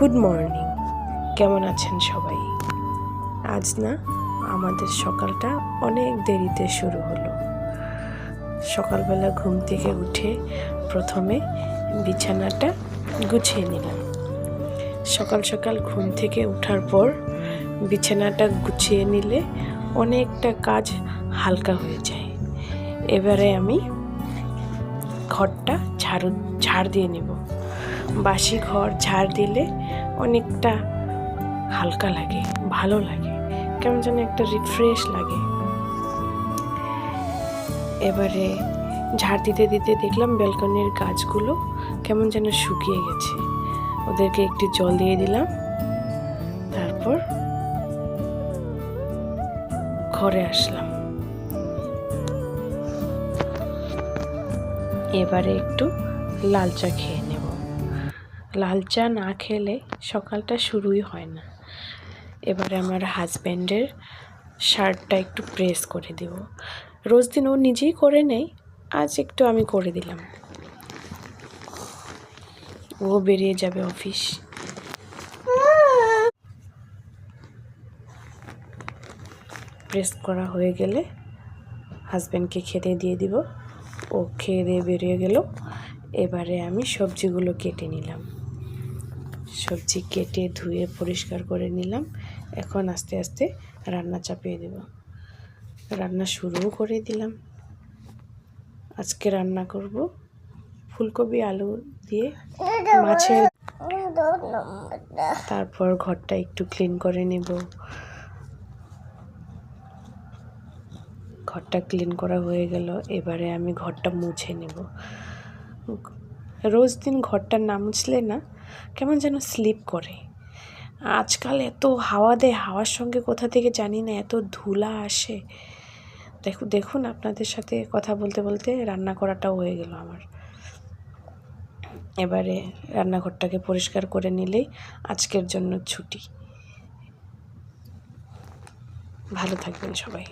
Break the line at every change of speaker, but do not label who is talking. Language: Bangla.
গুড মর্নিং, কেমন আছেন সবাই? আজ না আমাদের সকালটা অনেক দেরিতে শুরু হলো। সকালবেলা ঘুম থেকে উঠে প্রথমে বিছানাটা গুছিয়ে নিলাম। সকাল সকাল ঘুম থেকে ওঠার পর বিছানাটা গুছিয়ে নিলে অনেকটা কাজ হালকা হয়ে যায়। এবারে আমি ঘরটা ঝাড় দিয়ে নেব। বাসি ঘর ঝাড় দিলে অনেকটা হালকা লাগে, ভালো লাগে, কেমন যেন একটা রিফ্রেশ লাগে। এবারে ঝাড় দিতে দিতে দেখলাম ব্যালকনির গাছগুলো কেমন যেন শুকিয়ে গেছে। ওদেরকে একটু জল দিয়ে দিলাম, তারপর ঘরে আসলাম। এবারে একটু লাল চা খেয়ে নেব। লাল চা না খেলে সকালটা শুরুই হয় না। এবারে আমার হাজব্যান্ডের শার্টটা একটু প্রেস করে দেব। রোজ দিন ও নিজেই করে নেয়, আজ একটু আমি করে দিলাম। ও বেরিয়ে যাবে অফিস। প্রেস করা হয়ে গেলে হাজব্যান্ডকে খেতে দিয়ে দিব। ও খেয়ে দিয়ে বেরিয়ে গেল। এবারে আমি সবজিগুলো কেটে নিলাম। সবজি কেটে ধুয়ে পরিষ্কার করে নিলাম। এখন আস্তে আস্তে রান্না চাপিয়ে দেব। রান্না শুরুও করে দিলাম। আজকে রান্না করব ফুলকপি আলু দিয়ে মাছের। তারপর ঘরটা একটু ক্লিন করে নেব। ঘরটা ক্লিন করা হয়ে গেল। এবারে আমি ঘরটা মুছে নেব। রোজ দিন ঘরটা না মুছলে না কেমন যেন স্লিপ করে। আজকাল এত হাওয়া দেয়, হাওয়ার সঙ্গে কোথা থেকে জানি না এত ধুলা আসে। দেখুন আপনাদের সাথে কথা বলতে বলতে রান্না করাটাও হয়ে গেল আমার। এবারে রান্নাঘরটাকে পরিষ্কার করে নিলেই আজকের জন্য ছুটি। ভালো থাকবেন সবাই।